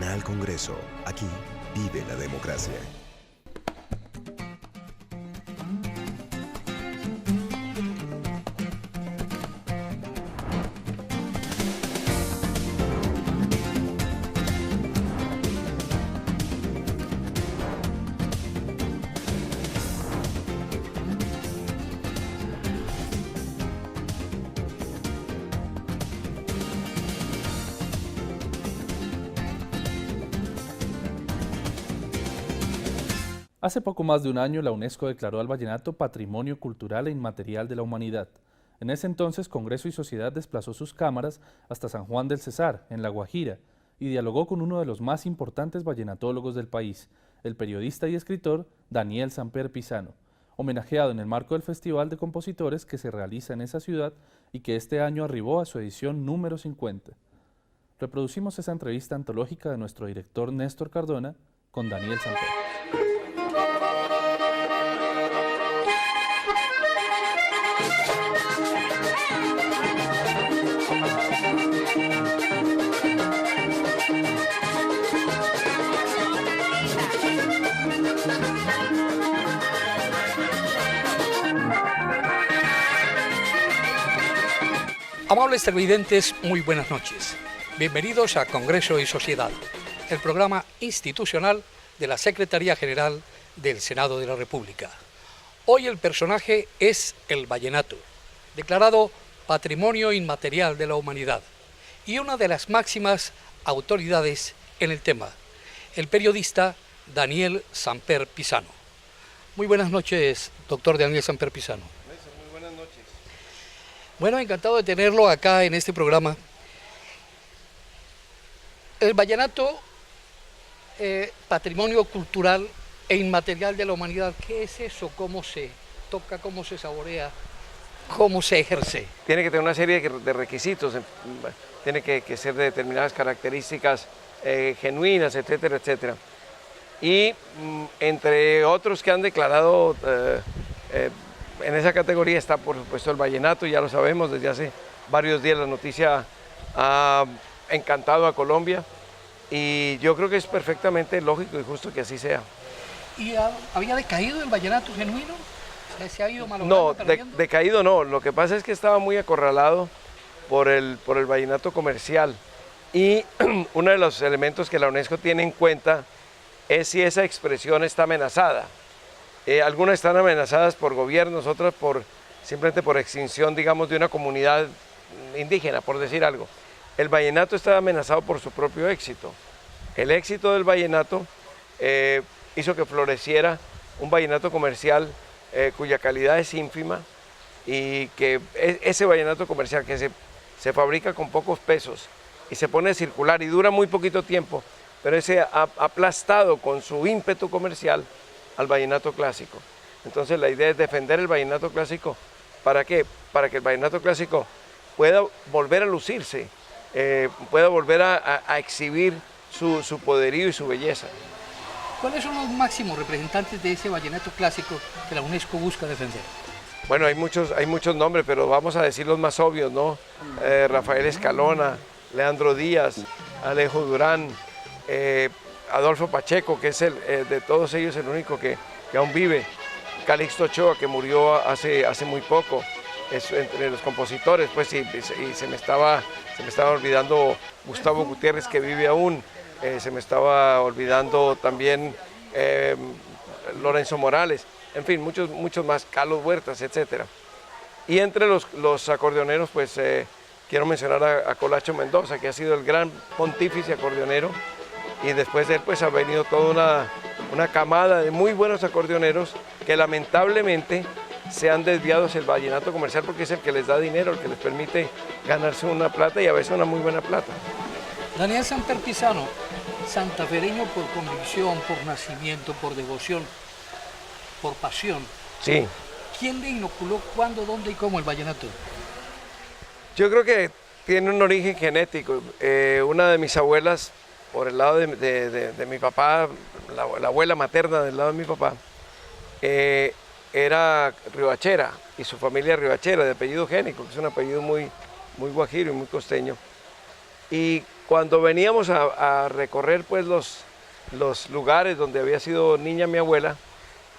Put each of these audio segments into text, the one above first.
Canal Congreso. Aquí vive la democracia. Hace poco más de un año, la UNESCO declaró al vallenato Patrimonio Cultural e Inmaterial de la Humanidad. En ese entonces, Congreso y Sociedad desplazó sus cámaras hasta San Juan del Cesar, en La Guajira, y dialogó con uno de los más importantes vallenatólogos del país, el periodista y escritor Daniel Samper Pisano, homenajeado en el marco del Festival de Compositores que se realiza en esa ciudad y que este año arribó a su edición número 50. Reproducimos esa entrevista antológica de nuestro director Néstor Cardona con Daniel Samper. Amables televidentes, muy buenas noches. Bienvenidos a Congreso y Sociedad, el programa institucional de la Secretaría General del Senado de la República. Hoy el personaje es el vallenato, declarado Patrimonio Inmaterial de la Humanidad, y una de las máximas autoridades en el tema, el periodista Daniel Samper Pisano. Muy buenas noches, doctor Daniel Samper Pisano. Muy buenas noches. Bueno, encantado de tenerlo acá en este programa. El vallenato, patrimonio cultural e inmaterial de la humanidad, ¿qué es eso? ¿Cómo se toca? ¿Cómo se saborea? ¿Cómo se ejerce? Tiene que tener una serie de requisitos, tiene que ser de determinadas características genuinas, etcétera, etcétera. Y entre otros que han declarado en esa categoría está, por supuesto, el vallenato. Ya lo sabemos, desde hace varios días la noticia ha encantado a Colombia y yo creo que es perfectamente lógico y justo que así sea. ¿Y había decaído el vallenato genuino? ¿Se ha ido malogrando, No, perdiendo? decaído no. Lo que pasa es que estaba muy acorralado por el vallenato comercial y uno de los elementos que la UNESCO tiene en cuenta es si esa expresión está amenazada. Algunas están amenazadas por gobiernos, otras simplemente por extinción, digamos, de una comunidad indígena, por decir algo. El vallenato está amenazado por su propio éxito. El éxito del vallenato hizo que floreciera un vallenato comercial cuya calidad es ínfima y que ese vallenato comercial que se fabrica con pocos pesos y se pone a circular y dura muy poquito tiempo, pero ese ha aplastado con su ímpetu comercial al vallenato clásico. Entonces la idea es defender el vallenato clásico. ¿Para qué? Para que el vallenato clásico pueda volver a lucirse, pueda volver a exhibir su poderío y su belleza. ¿Cuáles son los máximos representantes de ese vallenato clásico que la UNESCO busca defender? Bueno, hay muchos nombres, pero vamos a decir los más obvios, ¿no? Rafael Escalona, Leandro Díaz, Alejo Durán, Adolfo Pacheco, que es de todos ellos el único que aún vive, Calixto Ochoa, que murió hace muy poco, es entre los compositores, pues, y se me estaba olvidando Gustavo Gutiérrez, que vive aún, se me estaba olvidando también Lorenzo Morales, en fin, muchos más, Carlos Huertas, etc. Y entre los acordeoneros, pues, quiero mencionar a Colacho Mendoza, que ha sido el gran pontífice acordeonero, y después de él pues ha venido toda una camada de muy buenos acordeoneros que lamentablemente se han desviado hacia el vallenato comercial porque es el que les da dinero, el que les permite ganarse una plata y a veces una muy buena plata. Daniel Samper Pisano, santafereño por convicción, por nacimiento, por devoción, por pasión. Sí. ¿Quién le inoculó cuándo, dónde y cómo el vallenato? Yo creo que tiene un origen genético. Una de mis abuelas, por el lado de mi papá, la abuela materna del lado de mi papá, era riohachera y su familia riohachera, de apellido Génico, que es un apellido muy guajiro y muy costeño. Y cuando veníamos a recorrer pues los lugares donde había sido niña mi abuela,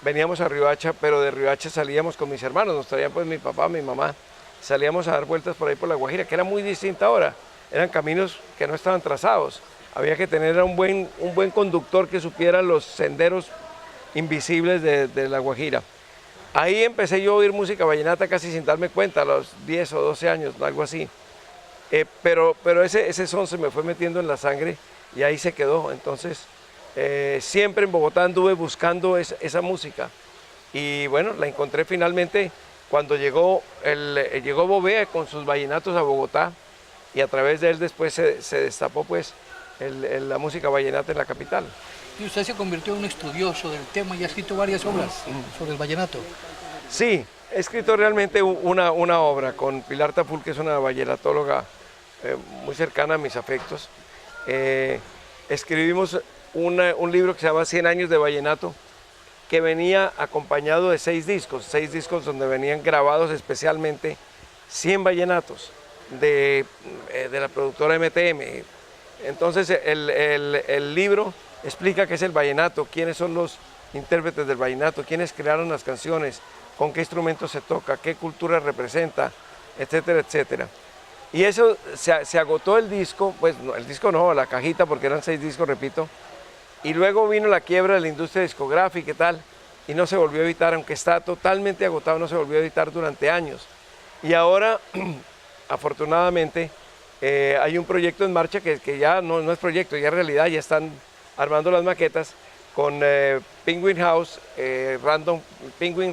veníamos a Riohacha, pero de Riohacha salíamos con mis hermanos, nos traían pues mi papá, mi mamá, salíamos a dar vueltas por ahí por La Guajira, que era muy distinta ahora, eran caminos que no estaban trazados, había que tener un buen conductor que supiera los senderos invisibles de La Guajira. Ahí empecé yo a oír música vallenata casi sin darme cuenta, a los 10 o 12 años, algo así. Pero ese son se me fue metiendo en la sangre y ahí se quedó. Entonces, siempre en Bogotá anduve buscando esa música. Y bueno, la encontré finalmente cuando llegó Bové con sus vallenatos a Bogotá y a través de él después se destapó pues la música vallenata en la capital. Y usted se convirtió en un estudioso del tema y ha escrito varias obras sobre el vallenato. Sí, he escrito realmente una obra con Pilar Taful, que es una vallenatóloga muy cercana a mis afectos. Escribimos un libro que se llama 100 años de vallenato, que venía acompañado de 6 discos donde venían grabados especialmente 100 vallenatos de la productora MTM. Entonces el libro explica qué es el vallenato, quiénes son los intérpretes del vallenato, quiénes crearon las canciones, con qué instrumentos se toca, qué cultura representa, etcétera, etcétera. Y eso se agotó el disco, pues no, el disco no, la cajita, porque eran 6 discos, repito, y luego vino la quiebra de la industria discográfica y tal, y no se volvió a editar, aunque está totalmente agotado, no se volvió a editar durante años. Y ahora, afortunadamente, hay un proyecto en marcha que ya no es proyecto, ya es realidad, ya están armando las maquetas con Penguin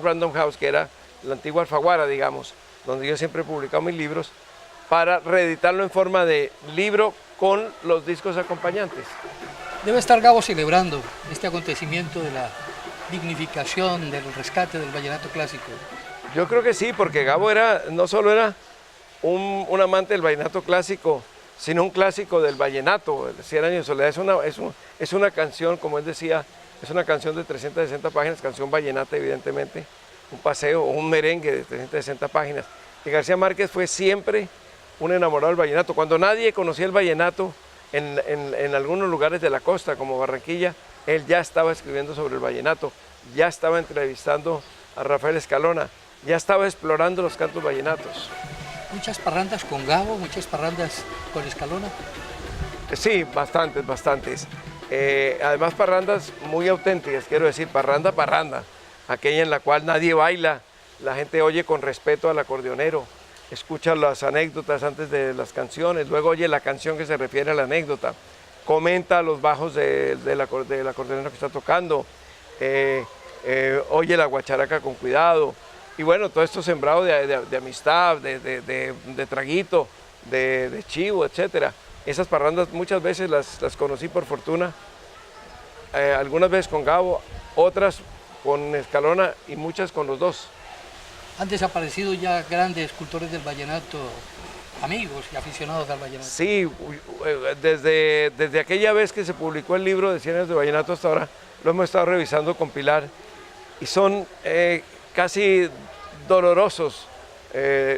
Random House, que era la antigua Alfaguara, digamos, donde yo siempre he publicado mis libros, para reeditarlo en forma de libro con los discos acompañantes. Debe estar Gabo celebrando este acontecimiento de la dignificación, del rescate del vallenato clásico. Yo creo que sí, porque Gabo no solo era un amante del vallenato clásico, sino un clásico del vallenato. 100 años de soledad es una canción, como él decía, es una canción de 360 páginas, canción vallenata evidentemente, un paseo o un merengue de 360 páginas. Y García Márquez fue siempre un enamorado del vallenato. Cuando nadie conocía el vallenato en algunos lugares de la costa, como Barranquilla, él ya estaba escribiendo sobre el vallenato, ya estaba entrevistando a Rafael Escalona, ya estaba explorando los cantos vallenatos. ¿Muchas parrandas con Gabo, muchas parrandas con Escalona? Sí, bastantes. Además parrandas muy auténticas, quiero decir, parranda, aquella en la cual nadie baila, la gente oye con respeto al acordeonero, escucha las anécdotas antes de las canciones, luego oye la canción que se refiere a la anécdota, comenta los bajos del acordeonero que está tocando, oye la guacharaca con cuidado. Y bueno, todo esto sembrado de amistad, de traguito, de chivo, etcétera. Esas parrandas muchas veces las conocí por fortuna, algunas veces con Gabo, otras con Escalona y muchas con los dos. Han desaparecido ya grandes cultores del vallenato, amigos y aficionados al vallenato. Sí, desde aquella vez que se publicó el libro de 100 años de vallenato hasta ahora, lo hemos estado revisando con Pilar y son casi dolorosos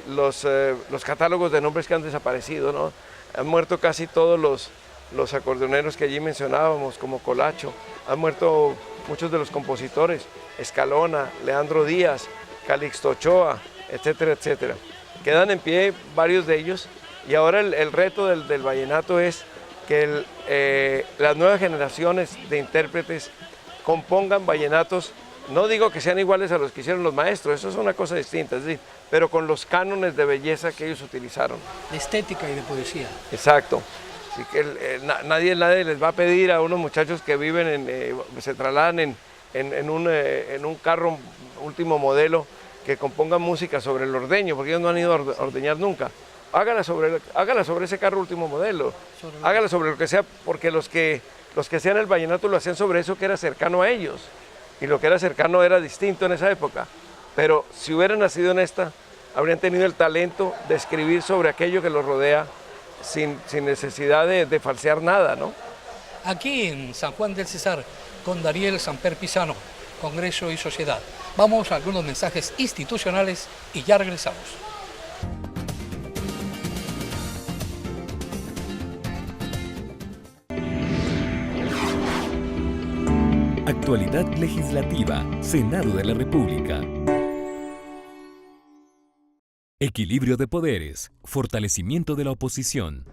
los catálogos de nombres que han desaparecido, ¿no? Han muerto casi todos los acordeoneros que allí mencionábamos, como Colacho, han muerto muchos de los compositores, Escalona, Leandro Díaz, Calixto Ochoa, etcétera, etcétera. Quedan en pie varios de ellos y ahora el reto del vallenato es que las nuevas generaciones de intérpretes compongan vallenatos. No digo que sean iguales a los que hicieron los maestros, eso es una cosa distinta, es decir, pero con los cánones de belleza que ellos utilizaron. De estética y de poesía. Exacto. Así que nadie les va a pedir a unos muchachos que viven, se trasladan en un carro último modelo, que compongan música sobre el ordeño, porque ellos no han ido a ordeñar nunca. Hágala sobre ese carro último modelo, hágala sobre lo que sea, porque los que hacían el vallenato lo hacían sobre eso que era cercano a ellos. Y lo que era cercano era distinto en esa época, pero si hubieran nacido en esta, habrían tenido el talento de escribir sobre aquello que los rodea sin necesidad de falsear nada, ¿no? Aquí en San Juan del Cesar, con Dariel Samper Pisano, Congreso y Sociedad. Vamos a algunos mensajes institucionales y ya regresamos. Actualidad legislativa, Senado de la República. Equilibrio de poderes, fortalecimiento de la oposición.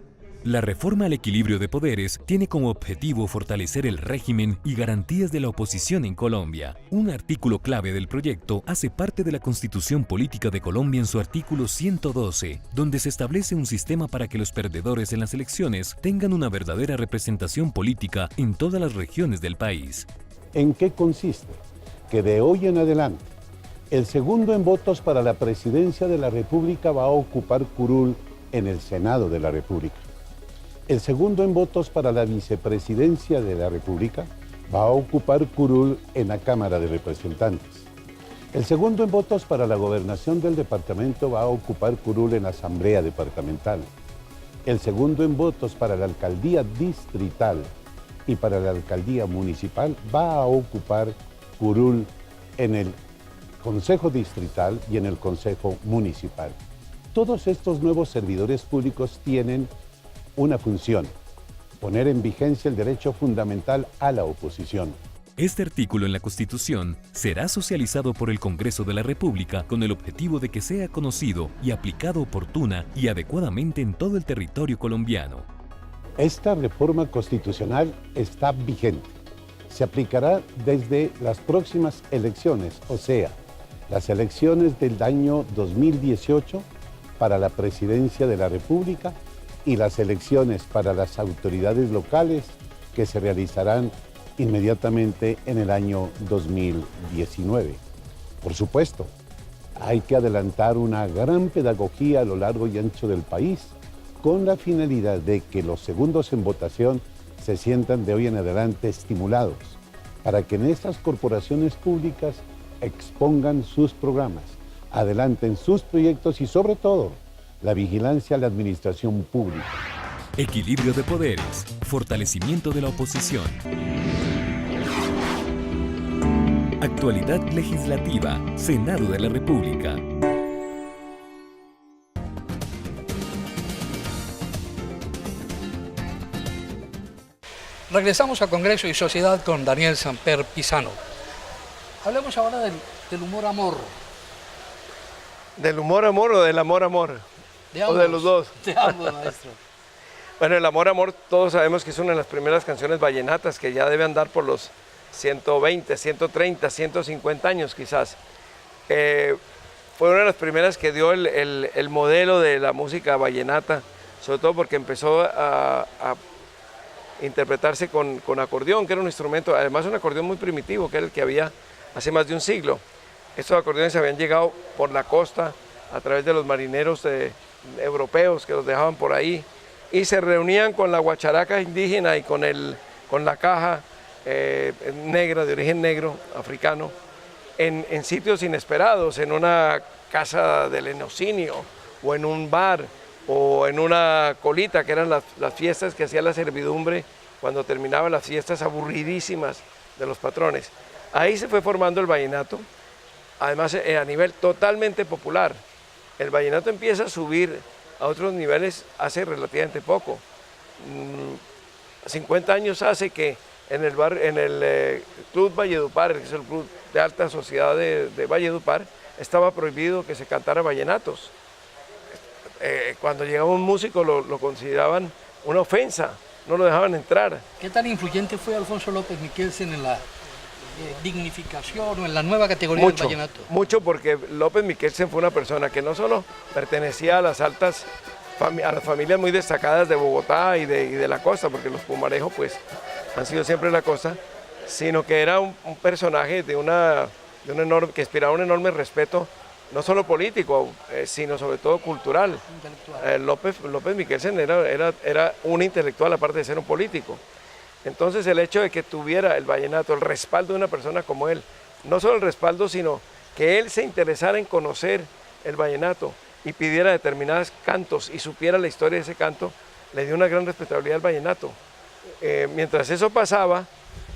La reforma al equilibrio de poderes tiene como objetivo fortalecer el régimen y garantías de la oposición en Colombia. Un artículo clave del proyecto hace parte de la Constitución Política de Colombia en su artículo 112, donde se establece un sistema para que los perdedores en las elecciones tengan una verdadera representación política en todas las regiones del país. ¿En qué consiste? Que de hoy en adelante, el segundo en votos para la presidencia de la República va a ocupar curul en el Senado de la República. El segundo en votos para la vicepresidencia de la República va a ocupar curul en la Cámara de Representantes. El segundo en votos para la gobernación del departamento va a ocupar curul en la Asamblea Departamental. El segundo en votos para la alcaldía distrital y para la alcaldía municipal va a ocupar curul en el Consejo Distrital y en el Consejo Municipal. Todos estos nuevos servidores públicos tienen una función: poner en vigencia el derecho fundamental a la oposición. Este artículo en la Constitución será socializado por el Congreso de la República con el objetivo de que sea conocido y aplicado oportuna y adecuadamente en todo el territorio colombiano. Esta reforma constitucional está vigente. Se aplicará desde las próximas elecciones, o sea, las elecciones del año 2018 para la presidencia de la República y las elecciones para las autoridades locales que se realizarán inmediatamente en el año 2019. Por supuesto, hay que adelantar una gran pedagogía a lo largo y ancho del país con la finalidad de que los segundos en votación se sientan de hoy en adelante estimulados para que en estas corporaciones públicas expongan sus programas, adelanten sus proyectos y sobre todo la vigilancia a la administración pública. Equilibrio de poderes, fortalecimiento de la oposición. Actualidad legislativa, Senado de la República. Regresamos a Congreso y Sociedad con Daniel Samper Pisano. Hablemos ahora del humor amor. ¿Del humor amor o del amor amor? De ambos, ¿O de los dos? De ambos, maestro. Bueno, el amor amor todos sabemos que es una de las primeras canciones vallenatas que ya debe andar por los 120, 130, 150 años quizás. Fue una de las primeras que dio el modelo de la música vallenata, sobre todo porque empezó a interpretarse con acordeón, que era un instrumento, además un acordeón muy primitivo, que era el que había hace más de un siglo. Estos acordeones habían llegado por la costa a través de los marineros europeos que los dejaban por ahí y se reunían con la guacharaca indígena y con la caja negra, de origen negro, africano, en sitios inesperados, en una casa de lenocinio o en un bar o en una colita, que eran las fiestas que hacía la servidumbre cuando terminaban las fiestas aburridísimas de los patrones. Ahí se fue formando el vallenato, además a nivel totalmente popular. El vallenato empieza a subir a otros niveles hace relativamente poco. 50 años hace que en el Club Valledupar, que es el club de alta sociedad de Valledupar, estaba prohibido que se cantara vallenatos. Cuando llegaba un músico lo consideraban una ofensa, no lo dejaban entrar. ¿Qué tan influyente fue Alfonso López Miquelsen en la dignificación o en la nueva categoría del vallenato? Mucho, porque López Miquelsen fue una persona que no solo pertenecía a las familias muy destacadas de Bogotá y de la costa, porque los Pumarejo pues han sido siempre la costa, sino que era un personaje que inspiraba un enorme respeto, no solo político, sino sobre todo cultural. López Miquelsen era un intelectual aparte de ser un político. Entonces el hecho de que tuviera el vallenato, el respaldo de una persona como él, no solo el respaldo, sino que él se interesara en conocer el vallenato y pidiera determinados cantos y supiera la historia de ese canto, le dio una gran respetabilidad al vallenato. Mientras eso pasaba,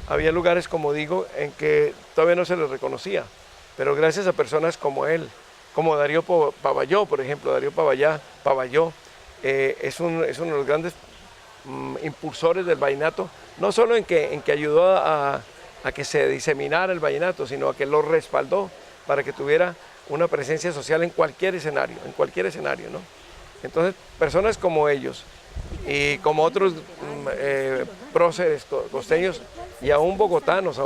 había lugares, como digo, en que todavía no se les reconocía, pero gracias a personas como él, como Darío Pavalló, por ejemplo. Darío Pavalló es uno de los grandes impulsores del vallenato, no solo en que ayudó a a que se diseminara el vallenato, sino a que lo respaldó para que tuviera una presencia social en cualquier escenario, ¿no? Entonces, personas como ellos y como otros próceres costeños y aún bogotanos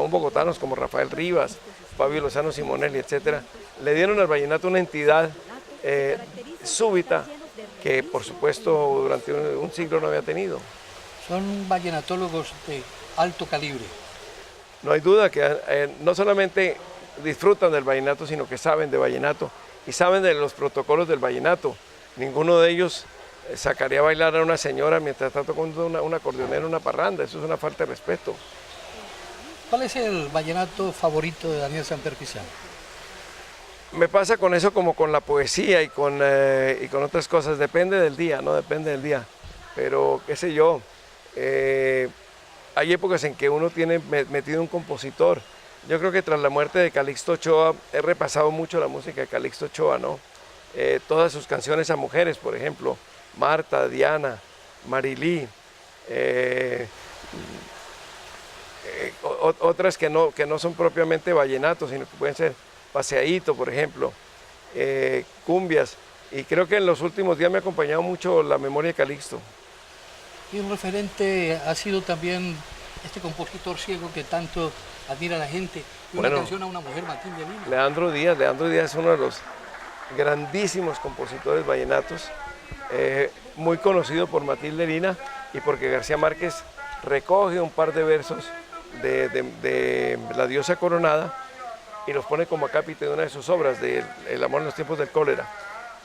como Rafael Rivas, Fabio Lozano Simonelli, etcétera, le dieron al vallenato una entidad súbita que, por supuesto, durante un siglo no había tenido. Son vallenatólogos de alto calibre. No hay duda que no solamente disfrutan del vallenato, sino que saben de vallenato y saben de los protocolos del vallenato. Ninguno de ellos sacaría a bailar a una señora mientras está tocando un acordeonero, una parranda. Eso es una falta de respeto. ¿Cuál es el vallenato favorito de Daniel Samper Pizarro? Me pasa con eso como con la poesía y con otras cosas. Depende del día, ¿no? Depende del día. Pero, qué sé yo, hay épocas en que uno tiene metido un compositor. Yo creo que tras la muerte de Calixto Ochoa, he repasado mucho la música de Calixto Ochoa, ¿no? Todas sus canciones a mujeres, por ejemplo, Marta, Diana, Marilí, otras que no son propiamente vallenatos, sino que pueden ser Paseadito, por ejemplo, cumbias, y creo que en los últimos días me ha acompañado mucho la memoria de Calixto. Y un referente ha sido también este compositor ciego que tanto admira a la gente, y una canción a una mujer, Matilde Lina. Leandro Díaz es uno de los grandísimos compositores vallenatos, muy conocido por Matilde Lina y porque García Márquez recoge un par de versos de La diosa coronada y los pone como acápite de una de sus obras, de El amor en los tiempos del cólera.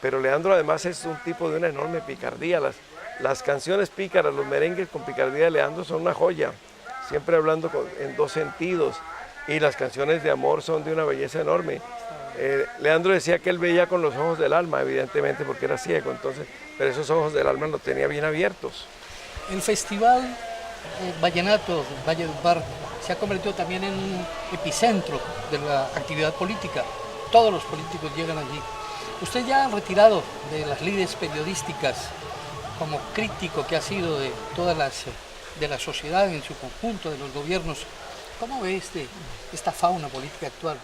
Pero Leandro además es un tipo de una enorme picardía. Las canciones pícaras, los merengues con picardía de Leandro son una joya, siempre hablando en dos sentidos, y las canciones de amor son de una belleza enorme. Leandro decía que él veía con los ojos del alma, evidentemente porque era ciego, entonces, pero esos ojos del alma los tenía bien abiertos. El festival Vallenato, Valledupar, se ha convertido también en un epicentro de la actividad política. Todos los políticos llegan allí. Usted ya retirado de las lides periodísticas, como crítico que ha sido de todas de la sociedad en su conjunto, de los gobiernos, ¿cómo ve esta fauna política actual?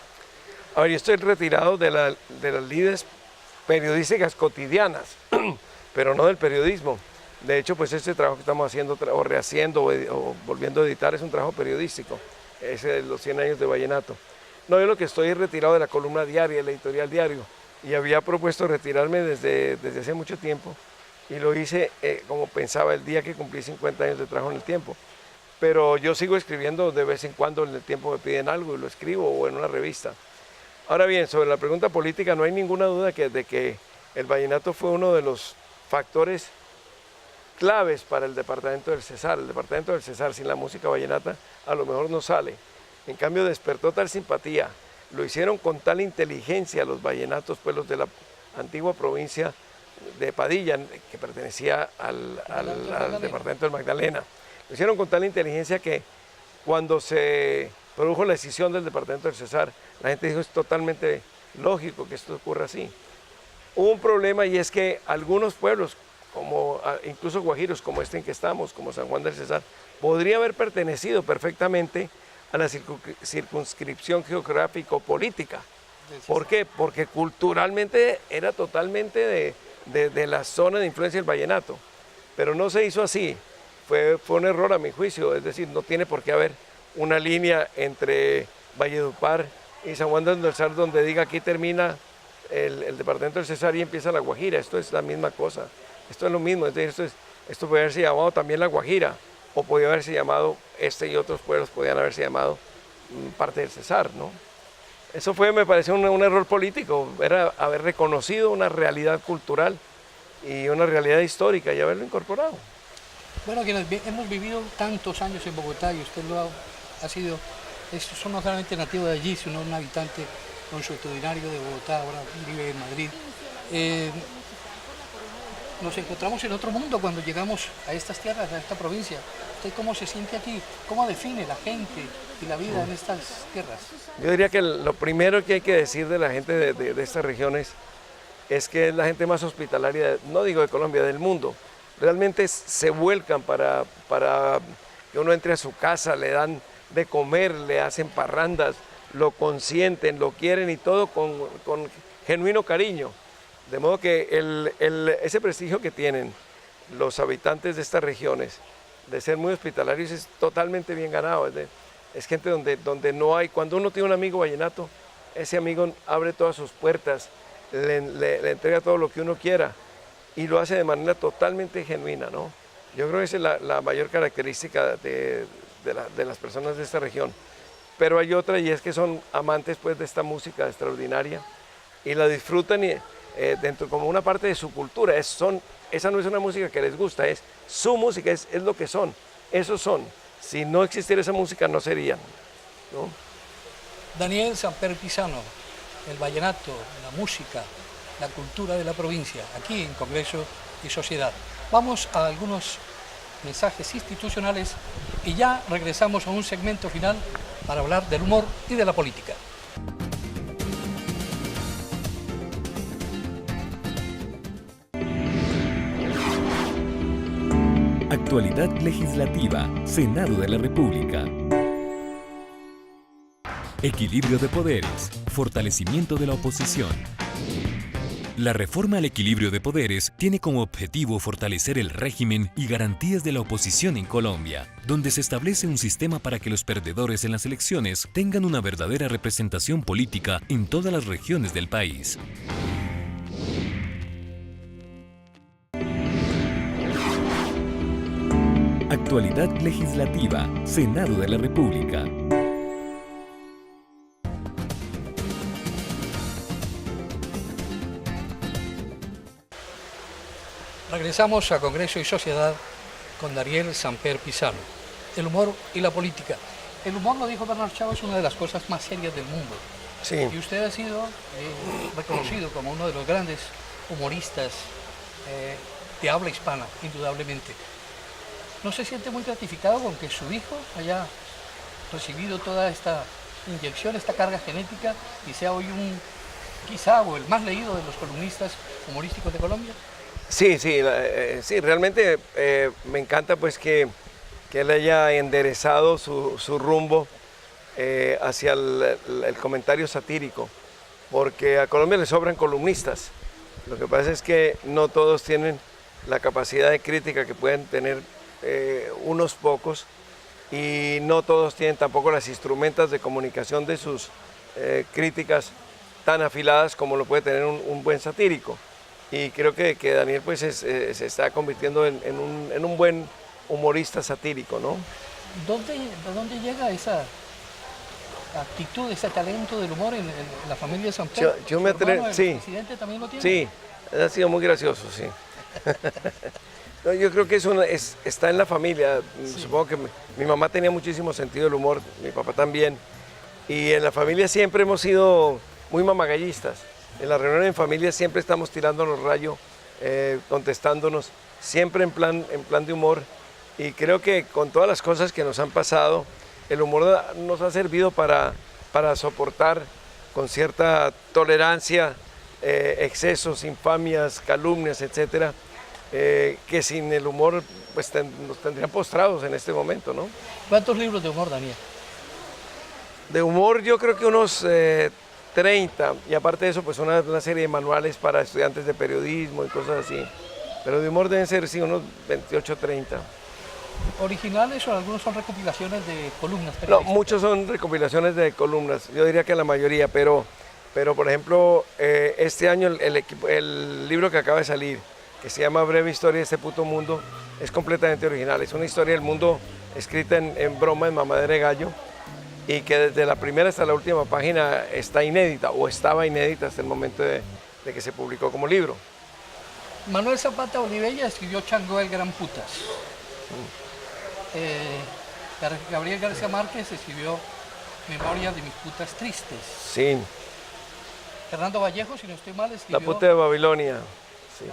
A ver, yo estoy retirado de las lides periodísticas cotidianas, pero no del periodismo. De hecho, pues este trabajo que estamos haciendo o rehaciendo o volviendo a editar es un trabajo periodístico, ese de los 100 años de Vallenato. No, yo lo que estoy es retirado de la columna diaria, el editorial diario, y había propuesto retirarme desde hace mucho tiempo, y lo hice como pensaba el día que cumplí 50 años de trabajo en El Tiempo. Pero yo sigo escribiendo de vez en cuando, en El Tiempo me piden algo y lo escribo, o en una revista. Ahora bien, sobre la pregunta política, no hay ninguna duda de que el vallenato fue uno de los factores claves para el departamento del Cesar. El departamento del Cesar sin la música vallenata a lo mejor no sale. En cambio despertó tal simpatía, lo hicieron con tal inteligencia los vallenatos, pues los de la antigua provincia de Padilla, que pertenecía al departamento del Magdalena. Lo hicieron con tal inteligencia que cuando se produjo la decisión del departamento del Cesar, la gente dijo es totalmente lógico que esto ocurra así. Hubo un problema y es que algunos pueblos, como incluso guajiros como este en que estamos, como San Juan del Cesar, podría haber pertenecido perfectamente a la circunscripción geográfico-política. ¿Por qué? Porque culturalmente era totalmente de la zona de influencia del vallenato, pero no se hizo así. Fue un error a mi juicio, es decir, no tiene por qué haber una línea entre Valledupar y San Juan del Cesar donde diga aquí termina el departamento del Cesar y empieza la Guajira. Esto es la misma cosa, esto es lo mismo, es decir, esto puede haberse llamado también la Guajira, o podía haberse llamado, y otros pueblos podían haberse llamado parte del Cesar, ¿no? Eso fue, me pareció un error político, era haber reconocido una realidad cultural y una realidad histórica y haberlo incorporado. Bueno, quienes hemos vivido tantos años en Bogotá y usted son no solamente nativo de allí, sino un habitante consuetudinario de Bogotá, ahora vive en Madrid. Nos encontramos en otro mundo cuando llegamos a estas tierras, a esta provincia. ¿Usted cómo se siente aquí? ¿Cómo define la gente y la vida en estas tierras? Yo diría que lo primero que hay que decir de la gente de estas regiones es que es la gente más hospitalaria, no digo de Colombia, del mundo. Realmente se vuelcan para que uno entre a su casa, le dan de comer, le hacen parrandas, lo consienten, lo quieren y todo con genuino cariño. De modo que ese prestigio que tienen los habitantes de estas regiones de ser muy hospitalarios es totalmente bien ganado. Es gente donde no hay, cuando uno tiene un amigo vallenato, ese amigo abre todas sus puertas, le entrega todo lo que uno quiera y lo hace de manera totalmente genuina, ¿no? Yo creo que esa es la mayor característica de las personas de esta región. Pero hay otra, y es que son amantes pues, de esta música extraordinaria y la disfrutan dentro como una parte de su cultura. Esa no es una música que les gusta, es su música, es lo que son. Esos son. Si no existiera esa música, no serían, ¿no? Daniel Samper Pisano, el vallenato, la música, la cultura de la provincia, aquí en Congreso y Sociedad. Vamos a algunos mensajes institucionales y ya regresamos a un segmento final para hablar del humor y de la política. Actualidad legislativa, Senado de la República. Equilibrio de poderes, fortalecimiento de la oposición. La reforma al equilibrio de poderes tiene como objetivo fortalecer el régimen y garantías de la oposición en Colombia, donde se establece un sistema para que los perdedores en las elecciones tengan una verdadera representación política en todas las regiones del país. Actualidad legislativa, Senado de la República. Regresamos a Congreso y Sociedad con Daniel Samper Pisano. El humor y la política. El humor, lo dijo Bernard Shaw, es una de las cosas más serias del mundo. Sí. Y usted ha sido reconocido como uno de los grandes humoristas de habla hispana, indudablemente. ¿No se siente muy gratificado con que su hijo haya recibido toda esta inyección, esta carga genética y sea hoy quizá o el más leído de los columnistas humorísticos de Colombia? Sí, realmente me encanta pues que él haya enderezado su rumbo hacia el comentario satírico, porque a Colombia le sobran columnistas. Lo que pasa es que no todos tienen la capacidad de crítica que pueden tener unos pocos, y no todos tienen tampoco las instrumentos de comunicación de sus críticas tan afiladas como lo puede tener un buen satírico. Y creo que Daniel pues se está convirtiendo en un buen humorista satírico, ¿no? ¿De dónde llega esa actitud, ese talento del humor en la familia de Samper? Yo me atrevo, sí. ¿El presidente también lo tiene? Sí, ha sido muy gracioso, sí. No, yo creo que está en la familia. Sí. Supongo que mi mamá tenía muchísimo sentido del humor, mi papá también. Y en la familia siempre hemos sido muy mamagallistas. En la reunión en familia siempre estamos tirándonos rayo, contestándonos, siempre en plan de humor. Y creo que con todas las cosas que nos han pasado, el humor nos ha servido para soportar con cierta tolerancia excesos, infamias, calumnias, etcétera, que sin el humor pues nos tendrían postrados en este momento, ¿no? ¿Cuántos libros de humor, Daniel? De humor yo creo que unos 30, y aparte de eso pues una serie de manuales para estudiantes de periodismo y cosas así. Pero de humor deben ser sí, unos 28, 30. ¿Originales o algunos son recopilaciones de columnas? No, muchos son recopilaciones de columnas, yo diría que la mayoría, pero por ejemplo, este año el libro que acaba de salir, que se llama Breve Historia de este puto mundo, es completamente original. Es una historia del mundo escrita en broma, en mamadera de gallo, y que desde la primera hasta la última página está inédita, o estaba inédita hasta el momento de que se publicó como libro. Manuel Zapata Olivella escribió Chango el Gran Putas. Gabriel García Márquez escribió Memorias de mis putas tristes. Sí. Fernando Vallejo, si no estoy mal, escribió La puta de Babilonia. Sí.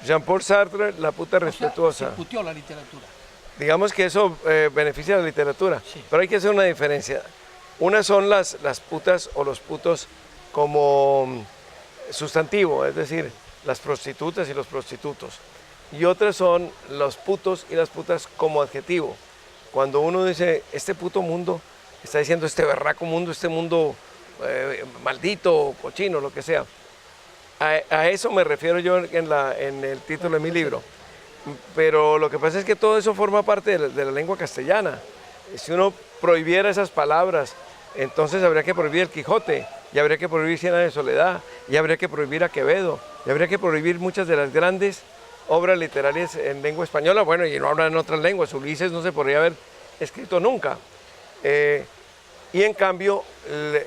Jean-Paul Sartre, La puta respetuosa. Discutió la literatura. Digamos que eso beneficia a la literatura, sí. Pero hay que hacer una diferencia. Una son las putas o los putos como sustantivo, es decir, las prostitutas y los prostitutos. Y otras son los putos y las putas como adjetivo. Cuando uno dice, este puto mundo está diciendo este berraco mundo, este mundo maldito, cochino, lo que sea. A eso me refiero yo en el título de mi libro. Pero lo que pasa es que todo eso forma parte de la lengua castellana. Si uno prohibiera esas palabras, entonces habría que prohibir el Quijote, y habría que prohibir Cien años de soledad, y habría que prohibir a Quevedo, y habría que prohibir muchas de las grandes obras literarias en lengua española. Bueno, y no hablan en otras lenguas. Ulises no se podría haber escrito nunca. Y en cambio,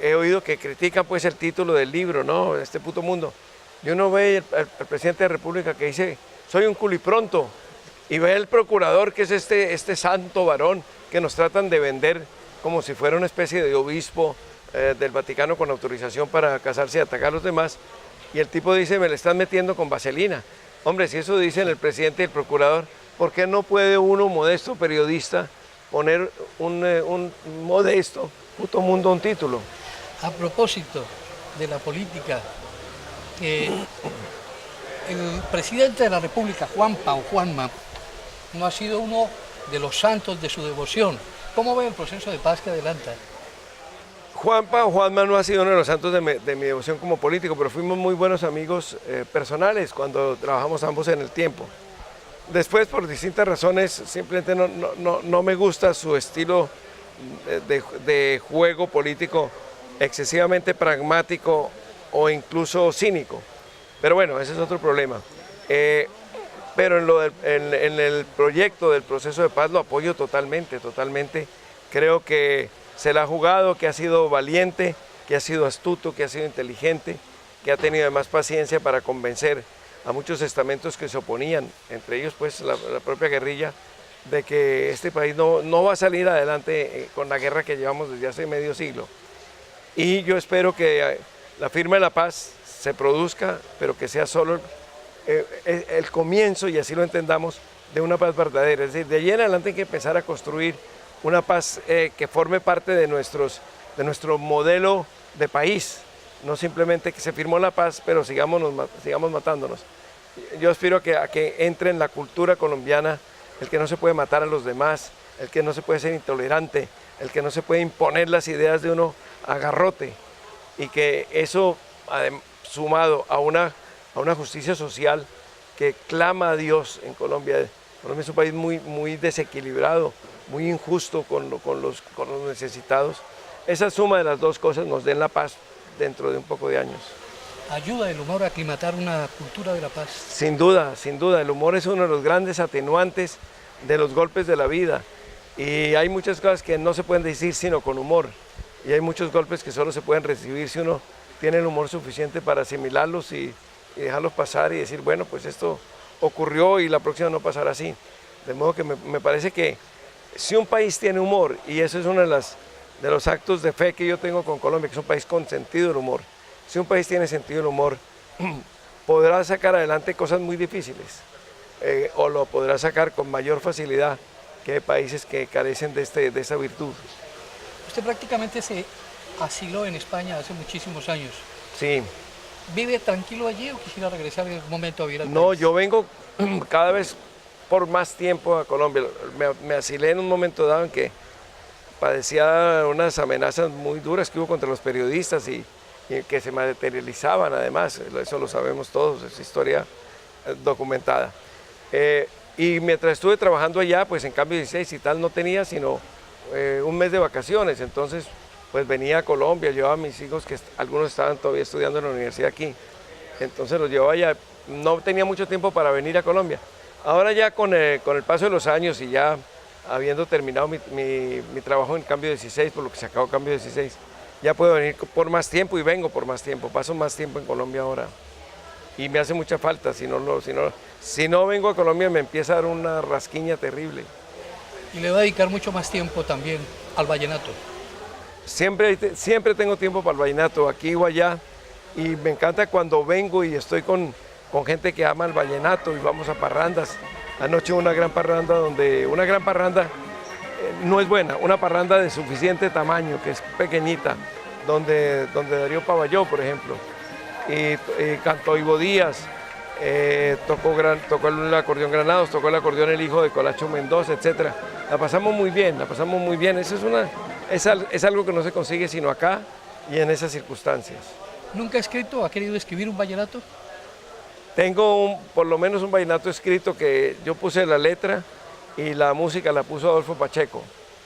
he oído que critican pues el título del libro, ¿no? Este puto mundo. Y uno ve al presidente de la República que dice, soy un culipronto, y ve el procurador que es este santo varón que nos tratan de vender como si fuera una especie de obispo del Vaticano con autorización para casarse y atacar a los demás, y el tipo dice, me le están metiendo con vaselina. Hombre, si eso dicen el presidente y el procurador, ¿por qué no puede uno, modesto periodista, poner un modesto puto mundo un título? A propósito de la política, el presidente de la República, Juanpa o Juanma, no ha sido uno de los santos de su devoción. ¿Cómo ve el proceso de paz que adelanta? Juanpa o Juanma no ha sido uno de los santos de mi devoción como político, pero fuimos muy buenos amigos personales cuando trabajamos ambos en el tiempo. Después, por distintas razones, simplemente no me gusta su estilo de juego político excesivamente pragmático o incluso cínico. Pero bueno, ese es otro problema. Pero en el proyecto del proceso de paz lo apoyo totalmente. Creo que se la ha jugado, que ha sido valiente, que ha sido astuto, que ha sido inteligente, que ha tenido además paciencia para convencer a muchos estamentos que se oponían, entre ellos pues la propia guerrilla, de que este país no va a salir adelante con la guerra que llevamos desde hace medio siglo. Y yo espero que la firma de la paz se produzca, pero que sea solo el comienzo, y así lo entendamos, de una paz verdadera. Es decir, de allí en adelante hay que empezar a construir una paz que forme parte de nuestro modelo de país, no simplemente que se firmó la paz, pero sigamos matándonos. Yo aspiro a que entre en la cultura colombiana el que no se puede matar a los demás, el que no se puede ser intolerante, el que no se puede imponer las ideas de uno a garrote, y que eso, sumado a una justicia social que clama a Dios en Colombia. Colombia es un país muy desequilibrado, muy injusto con los necesitados. Esa suma de las dos cosas nos den la paz dentro de un poco de años. ¿Ayuda el humor a aclimatar una cultura de la paz? Sin duda, el humor es uno de los grandes atenuantes de los golpes de la vida, y hay muchas cosas que no se pueden decir sino con humor, y hay muchos golpes que solo se pueden recibir si uno tiene el humor suficiente para asimilarlos y dejarlos pasar y decir, bueno, pues esto ocurrió y la próxima no pasará así. De modo que me parece que si un país tiene humor, y eso es uno de los actos de fe que yo tengo con Colombia, que es un país con sentido del humor, si un país tiene sentido del humor, podrá sacar adelante cosas muy difíciles, o lo podrá sacar con mayor facilidad que países que carecen de esa virtud. Usted prácticamente se asiló en España hace muchísimos años. Sí. ¿Vive tranquilo allí o quisiera regresar en algún momento a vivir al país? No, yo vengo cada vez por más tiempo a Colombia. Me asilé en un momento dado en que padecía unas amenazas muy duras que hubo contra los periodistas y que se materializaban además, eso lo sabemos todos, es historia documentada. Y mientras estuve trabajando allá, pues en Cambio 16 y tal, no tenía sino un mes de vacaciones, entonces pues venía a Colombia, llevaba a mis hijos, que algunos estaban todavía estudiando en la universidad aquí, entonces los llevaba allá, no tenía mucho tiempo para venir a Colombia. Ahora ya con el paso de los años y ya habiendo terminado mi trabajo en Cambio 16, por lo que se acabó Cambio 16, ya puedo venir por más tiempo y vengo por más tiempo, paso más tiempo en Colombia ahora. Y me hace mucha falta, si no vengo a Colombia me empieza a dar una rasquiña terrible. Y le va a dedicar mucho más tiempo también al vallenato. Siempre tengo tiempo para el vallenato, aquí o allá, y me encanta cuando vengo y estoy con gente que ama el vallenato y vamos a parrandas. Anoche una gran parranda no es buena, una parranda de suficiente tamaño, que es pequeñita, donde Darío Pavalló, por ejemplo, y cantó Ivo Díaz, tocó el acordeón Granados, tocó el acordeón el hijo de Colacho Mendoza, etc. La pasamos muy bien, eso es es algo que no se consigue sino acá y en esas circunstancias. ¿Nunca ha escrito, ha querido escribir un vallenato? Tengo por lo menos un vallenato escrito que yo puse la letra y la música la puso Adolfo Pacheco.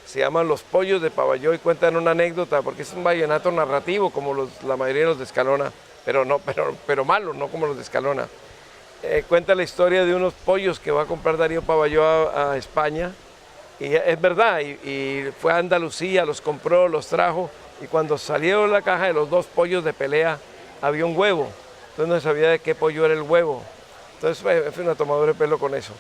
Se llama Los Pollos de Paballó y cuentan una anécdota porque es un vallenato narrativo como la mayoría de los de Escalona, pero malo, no como los de Escalona. Cuenta la historia de unos pollos que va a comprar Darío Paballó a España y es verdad, y fue a Andalucía, los compró, los trajo y cuando salieron la caja de los 2 pollos de pelea había un huevo, entonces no sabía de qué pollo era el huevo, entonces fue una tomadura de pelo con eso.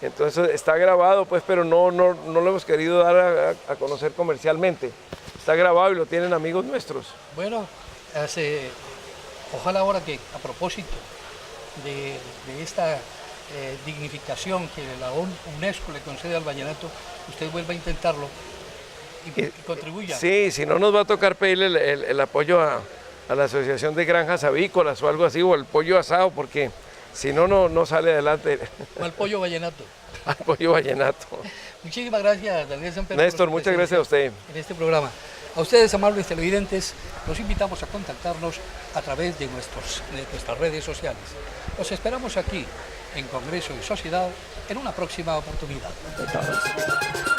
Entonces está grabado, pues, pero no lo hemos querido dar a conocer comercialmente. Está grabado y lo tienen amigos nuestros. Bueno, ojalá ahora que a propósito de esta dignificación que la UNESCO le concede al vallenato, usted vuelva a intentarlo y contribuya. Sí, si no nos va a tocar pedirle el apoyo a la Asociación de Granjas Avícolas o algo así, o el pollo asado, porque si no, no sale adelante. O el pollo vallenato. Al pollo vallenato. Muchísimas gracias, Daniel Samper. Néstor, muchas gracias a usted. En este programa. A ustedes, amables televidentes, los invitamos a contactarnos a través de nuestras redes sociales. Los esperamos aquí, en Congreso y Sociedad, en una próxima oportunidad. Muchas gracias.